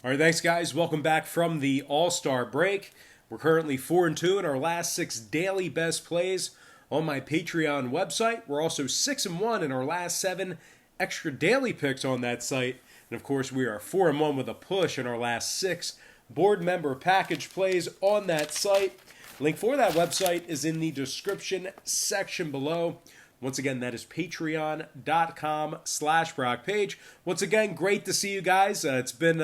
All right, thanks, guys. Welcome back from the All-Star break. We're currently 4-2 in our last 6 daily best plays on my Patreon website. We're also 6-1 in our last 7 extra daily picks on that site. And of course, we are 4-1 with a push in our last 6 board member package plays on that site. Link for that website is in the description section below. Once again, that is patreon.com/BrockPage. Once again, great to see you guys. It's been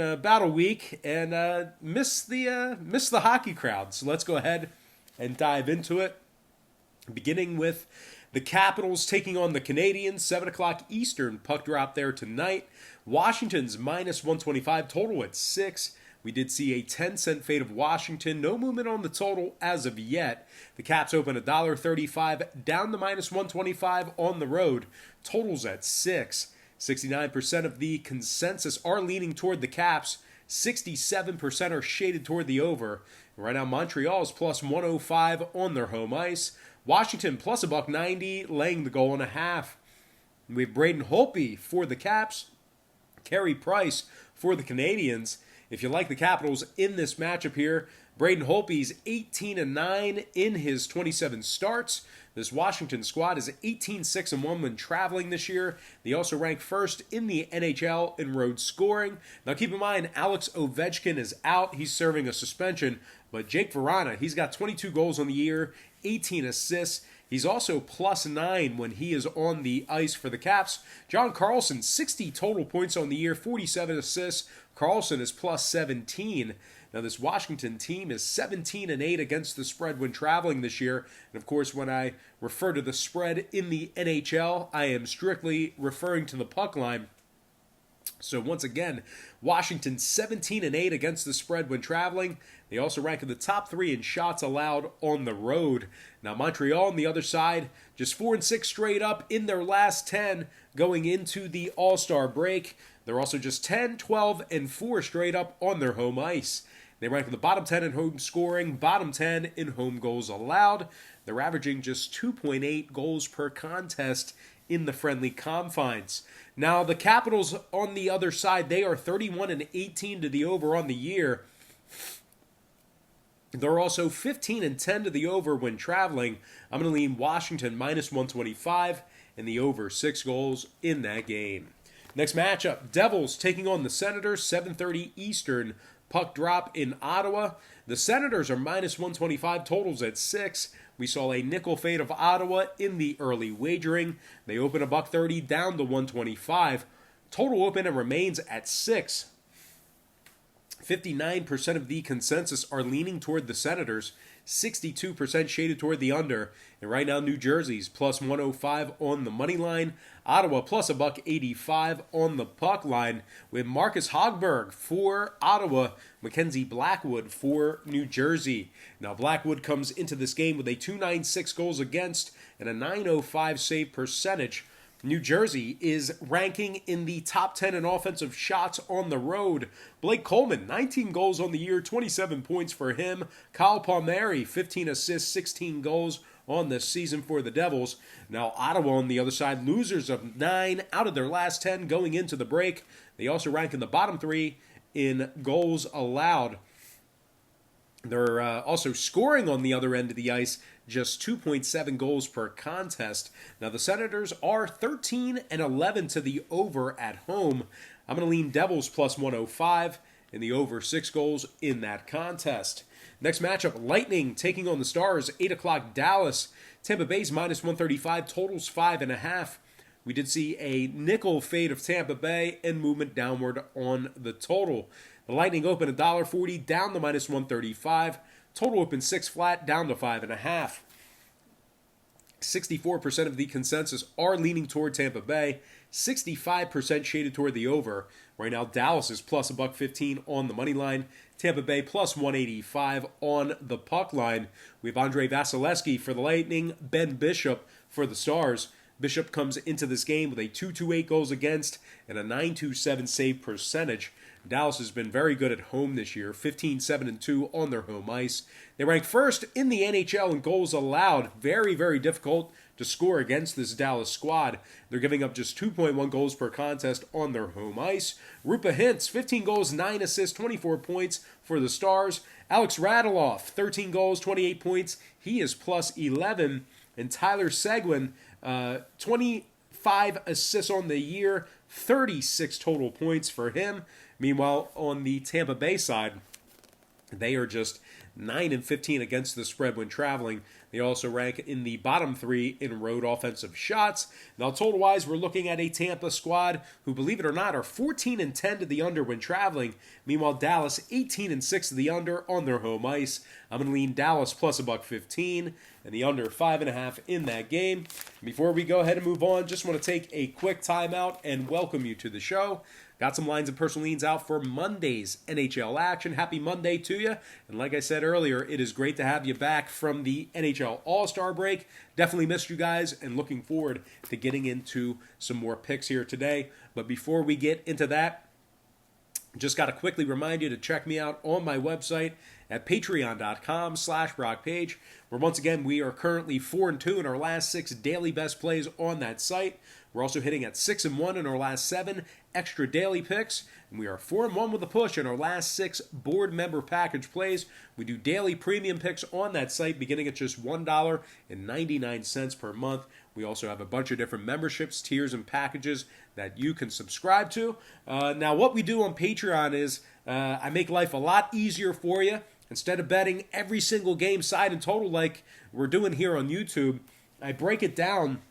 about a week, and miss the hockey crowd. So let's go ahead and dive into it. Beginning with the Capitals taking on the Canadiens, 7 o'clock Eastern, puck drop there tonight. Washington's -125, total at 6. We did see a 10-cent fade of Washington. No movement on the total as of yet. The Caps open $1.35, down to -125 on the road. Totals at 6. 69% of the consensus are leaning toward the Caps. 67% are shaded toward the over. Right now, Montreal is +105 on their home ice. Washington plus $1.90, laying the goal and a half. We have Braden Holtby for the Caps. Carey Price for the Canadiens. If you like the Capitals in this matchup here, Braden Holtby's 18-9 in his 27 starts. This Washington squad is 18-6-1 when traveling this year. They also rank first in the NHL in road scoring. Now keep in mind, Alex Ovechkin is out. He's serving a suspension. But Jake Verana, he's got 22 goals on the year, 18 assists. He's also +9 when he is on the ice for the Caps. John Carlson, 60 total points on the year, 47 assists. Carlson is +17. Now, this Washington team is 17-8 against the spread when traveling this year. And, of course, when I refer to the spread in the NHL, I am strictly referring to the puck line. So, once again, Washington 17-8 against the spread when traveling. They also rank in the top 3 in shots allowed on the road. Now, Montreal on the other side, just 4-6 straight up in their last 10 going into the All-Star break. They're also just 10, 12, and 4 straight up on their home ice. They rank in the bottom 10 in home scoring, bottom 10 in home goals allowed. They're averaging just 2.8 goals per contest in the friendly confines. Now, the Capitals on the other side, they are 31-18 to the over on the year. They're also 15-10 to the over when traveling. I'm going to lean Washington -125 and the over 6 goals in that game. Next matchup, Devils taking on the Senators, 7:30 Eastern. Puck drop in Ottawa. The Senators are -125, totals at 6. We saw a nickel fade of Ottawa in the early wagering. They open $1.30 down to 125. Total open and remains at 6. 59% of the consensus are leaning toward the Senators. 62% shaded toward the under. And right now, New Jersey's +105 on the money line. Ottawa +$1.85 on the puck line. With Marcus Hogberg for Ottawa, Mackenzie Blackwood for New Jersey. Now, Blackwood comes into this game with a .296 goals against and a .905 save percentage. New Jersey is ranking in the top 10 in offensive shots on the road. Blake Coleman, 19 goals on the year, 27 points for him. Kyle Palmieri, 15 assists, 16 goals on the season for the Devils. Now, Ottawa on the other side, losers of 9 out of their last 10 going into the break. They also rank in the bottom 3 in goals allowed. They're also scoring on the other end of the ice, just 2.7 goals per contest. Now, the Senators are 13-11 to the over at home. I'm going to lean Devils +105 and the over 6 goals in that contest. Next matchup, Lightning taking on the Stars, 8 o'clock Dallas. Tampa Bay's -135, totals 5.5. We did see a nickel fade of Tampa Bay and movement downward on the total. The Lightning open $1.40 down to -135. Total open 6 flat down to 5.5. 64% of the consensus are leaning toward Tampa Bay. 65% shaded toward the over. Right now, Dallas is +$1.15 on the money line. Tampa Bay +185 on the puck line. We have Andrei Vasilevsky for the Lightning, Ben Bishop for the Stars. Bishop comes into this game with a 2.28 goals against and a 9.27 save percentage. Dallas has been very good at home this year, 15-7-2 on their home ice. They rank first in the NHL in goals allowed. Very, very difficult to score against this Dallas squad. They're giving up just 2.1 goals per contest on their home ice. Rupa Hintz, 15 goals, 9 assists, 24 points for the Stars. Alex Radulov, 13 goals, 28 points. He is plus 11. And Tyler Seguin, 25 assists on the year, 36 total points for him. Meanwhile, on the Tampa Bay side, they are just 9-15 against the spread when traveling. They also rank in the bottom 3 in road offensive shots. Now, total-wise, we're looking at a Tampa squad who, believe it or not, are 14-10 to the under when traveling. Meanwhile, Dallas 18-6 to the under on their home ice. I'm going to lean Dallas plus $1.15 and the under 5.5 in that game. Before we go ahead and move on, just want to take a quick timeout and welcome you to the show. Got some lines and personal leans out for Monday's NHL action. Happy Monday to you. And like I said earlier, it is great to have you back from the NHL All-Star break. Definitely missed you guys and looking forward to getting into some more picks here today. But before we get into that, just got to quickly remind you to check me out on my website at patreon.com/BrockPage, where once again we are currently 4-2 in our last 6 daily best plays on that site. We're also hitting at 6-1 in our last 7 extra daily picks, and we are 4-1 with a push in our last 6 board member package plays. We do daily premium picks on that site beginning at just $1.99 per month. We also have a bunch of different memberships, tiers, and packages that you can subscribe to. Now, what we do on Patreon is I make life a lot easier for you. Instead of betting every single game side and total like we're doing here on YouTube, I break it down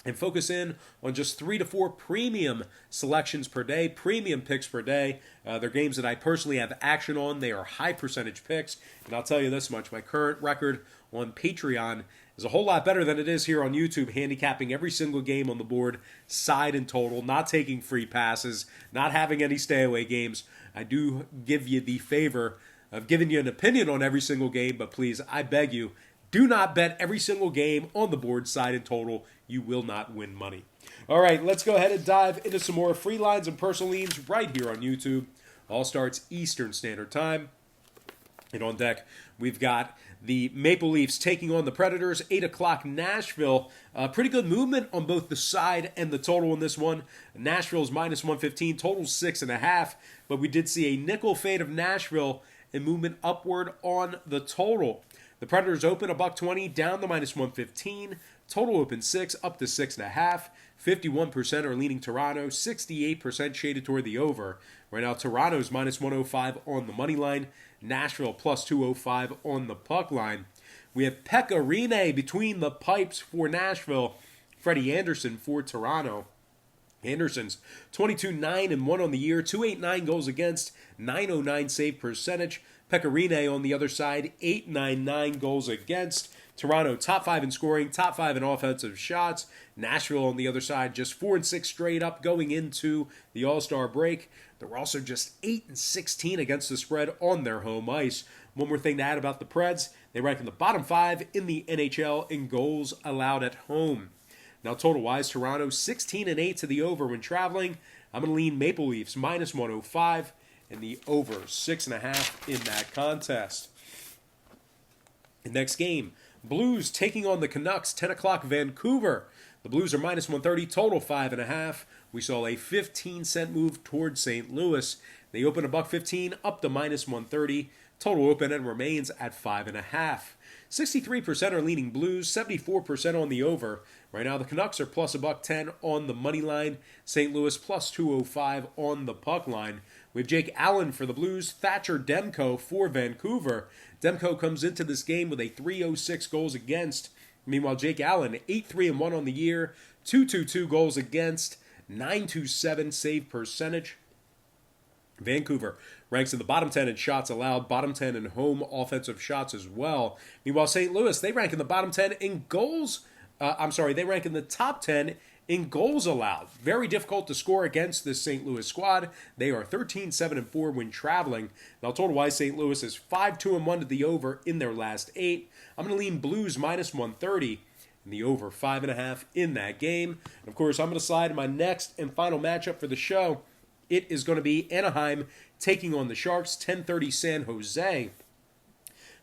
and focus in on just 3 to 4 premium selections per day, premium picks per day. They're games that I personally have action on. They are high percentage picks. And I'll tell you this much, my current record on Patreon is a whole lot better than it is here on YouTube, handicapping every single game on the board, side and total, not taking free passes, not having any stay away games. I do give you the favor of giving you an opinion on every single game, but please, I beg you, do not bet every single game on the board, side and total. You will not win money. All right, let's go ahead and dive into some more free lines and personal leans right here on YouTube. All starts Eastern Standard Time. And on deck, we've got the Maple Leafs taking on the Predators, 8 o'clock Nashville. Pretty good movement on both the side and the total in this one. Nashville's minus 115, total's 6.5. But we did see a nickel fade of Nashville and movement upward on the total. The Predators open $1.20, down to minus 115. Total open 6, up to 6.5. 51% are leaning Toronto, 68% shaded toward the over. Right now, Toronto's minus 105 on the money line. Nashville plus 205 on the puck line. We have Pekka Rinne between the pipes for Nashville. Freddie Anderson for Toronto. Anderson's 22-9-1 on the year, 289 goals against, 909 save percentage. Pekka Rinne on the other side, 899 goals against. Toronto top 5 in scoring, top 5 in offensive shots. Nashville on the other side, just 4-6 straight up going into the All-Star break. They're also just 8-16 against the spread on their home ice. One more thing to add about the Preds, they rank in the bottom 5 in the NHL in goals allowed at home. Now total-wise, Toronto 16-8 to the over when traveling. I'm going to lean Maple Leafs minus 105 and the over 6.5 in that contest. The next game, Blues taking on the Canucks, 10 o'clock Vancouver. The Blues are minus 130, total 5.5. We saw a 15-cent move towards St. Louis. They open $1.15 up to minus 130. Total open and remains at 5.5. 63% are leaning Blues, 74% on the over. Right now, the Canucks are plus $1.10 on the money line. St. Louis plus 205 on the puck line. We have Jake Allen for the Blues, Thatcher Demko for Vancouver. Demko comes into this game with a 306 goals against. Meanwhile, Jake Allen, 8-3-1 on the year, 222 goals against, 927 save percentage. Vancouver ranks in the bottom 10 in shots allowed, bottom 10 in home offensive shots as well. Meanwhile, St. Louis, they rank in the bottom 10 in goals. They rank in the top 10 in goals allowed. Very difficult to score against this St. Louis squad. They are 13-7-4 when traveling. Now, total-wise, St. Louis is 5-2-1 to the over in their last 8. I'm going to lean Blues minus 130 and the over 5.5 in that game. And of course, I'm going to slide in my next and final matchup for the show. It is going to be Anaheim taking on the Sharks, 10:30 San Jose.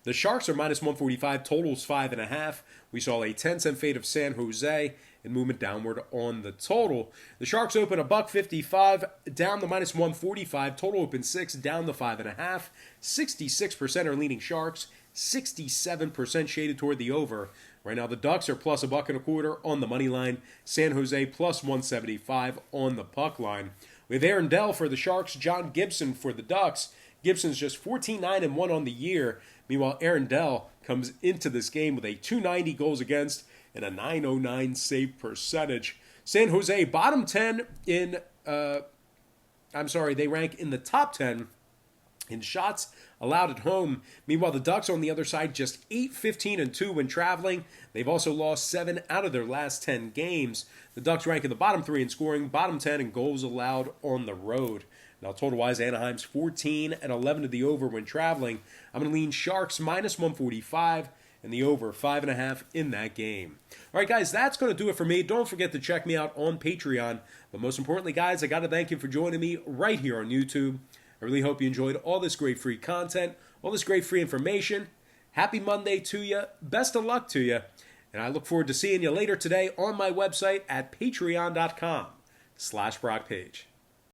The Sharks are minus 145, totals 5.5. We saw a 10-cent fade of San Jose and movement downward on the total. The Sharks open a $1.55, down to minus 145. Total open 6, down to 5.5. 66% are leaning Sharks, 67% shaded toward the over. Right now, the Ducks are plus $1.25 on the money line. San Jose plus 175 on the puck line. We have Aaron Dell for the Sharks, John Gibson for the Ducks. Gibson's just 14-9-1 on the year. Meanwhile, Aaron Dell comes into this game with a .290 goals against and a .909 save percentage. San Jose, bottom 10 in, they rank in the top 10 in shots allowed at home. Meanwhile, the Ducks on the other side just 8-15-2 when traveling. They've also lost 7 out of their last 10 games. The Ducks rank in the bottom 3 in scoring, bottom 10 in goals allowed on the road. Now, total-wise, Anaheim's 14-11 to the over when traveling. I'm going to lean Sharks minus 145 and the over 5.5 in that game. All right, guys, that's going to do it for me. Don't forget to check me out on Patreon. But most importantly, guys, I got to thank you for joining me right here on YouTube. I really hope you enjoyed all this great free content, all this great free information. Happy Monday to you. Best of luck to you. And I look forward to seeing you later today on my website at patreon.com/BrockPage.